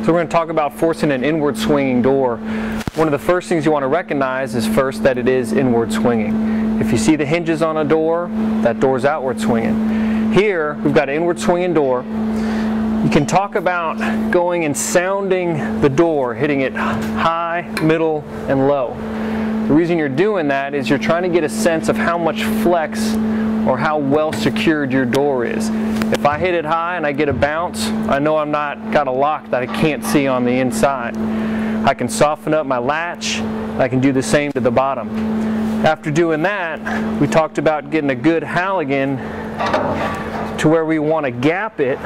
So we're going to talk about forcing an inward swinging door. One of the first things you want to recognize is first that it is inward swinging. If you see the hinges on a door, that door's outward swinging. Here we've got an inward swinging door. You can talk about going and sounding the door, hitting it high, middle, and low. The reason you're doing that is you're trying to get a sense of how much flex or how well secured your door is. If I hit it high and I get a bounce, I know I'm not got a lock that I can't see on the inside. I can soften up my latch. I can do the same to the bottom. After doing that, we talked about getting a good Halligan to where we want to gap it.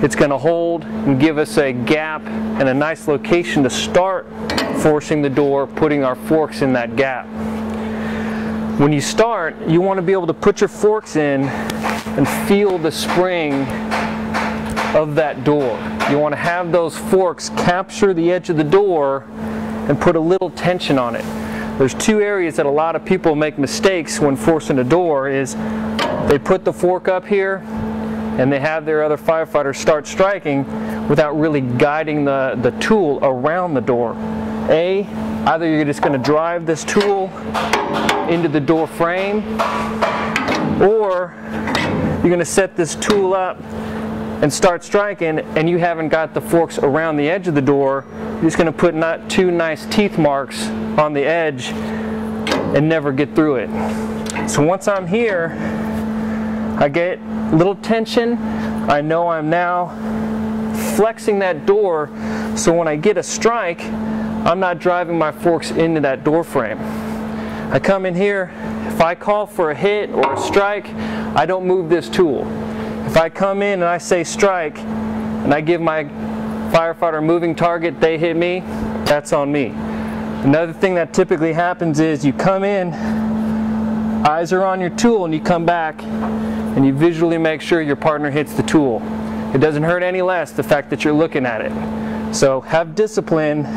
It's going to hold and give us a gap and a nice location to start forcing the door, putting our forks in that gap. When you start, you want to be able to put your forks in and feel the spring of that door. You want to have those forks capture the edge of the door and put a little tension on it. There's two areas that a lot of people make mistakes when forcing a door is they put the fork up here and they have their other firefighters start striking without really guiding the tool around the door. Either you're just going to drive this tool into the door frame, or you're going to set this tool up and start striking and you haven't got the forks around the edge of the door. You're just going to put two nice teeth marks on the edge and never get through it. So once I'm here, I get a little tension. I know I'm now flexing that door, so when I get a strike, I'm not driving my forks into that door frame. I come in here, if I call for a hit or a strike, I don't move this tool. If I come in and I say strike, and I give my firefighter a moving target, they hit me, that's on me. Another thing that typically happens is you come in, eyes are on your tool, and you come back and you visually make sure your partner hits the tool. It doesn't hurt any less the fact that you're looking at it. So have discipline,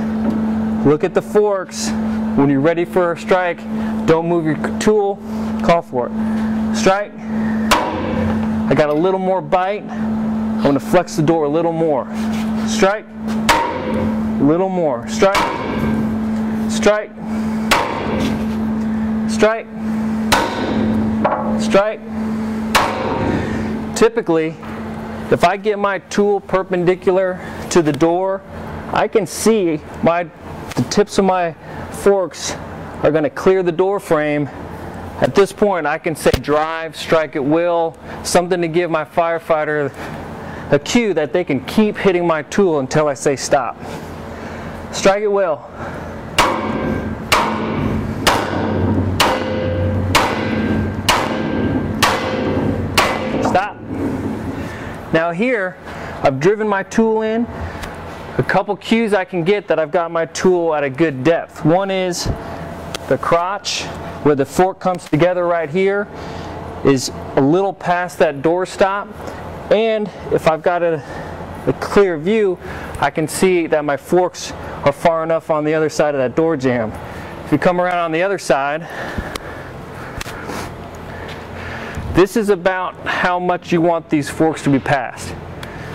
look at the forks. When you're ready for a strike, don't move your tool, call for it. Strike, I got a little more bite, I'm going to flex the door a little more. Strike, a little more. Strike, strike, strike, strike. Typically, if I get my tool perpendicular to the door, I can see the tips of my forks are going to clear the door frame. At this point, I can say drive, strike at will, something to give my firefighter a cue that they can keep hitting my tool until I say stop. Strike at will. Stop. Now here, I've driven my tool in. A couple cues I can get that I've got my tool at a good depth. One is the crotch, where the fork comes together right here, is a little past that door stop. And if I've got a clear view, I can see that my forks are far enough on the other side of that door jamb. If you come around on the other side, this is about how much you want these forks to be passed.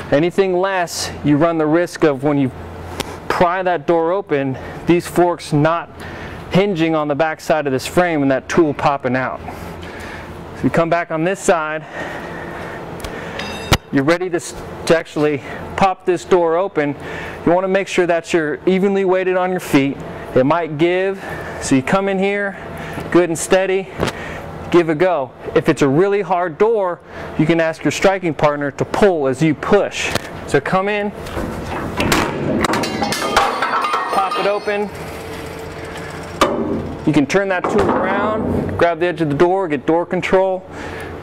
Anything less, you run the risk of when you pry that door open, these forks not hinging on the back side of this frame and that tool popping out. So you come back on this side, you're ready to actually pop this door open. You want to make sure that you're evenly weighted on your feet. It might give, so you come in here, good and steady, give a go. If it's a really hard door, you can ask your striking partner to pull as you push. So come in, pop it open. You can turn that tool around, grab the edge of the door, get door control,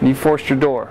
and you forced your door.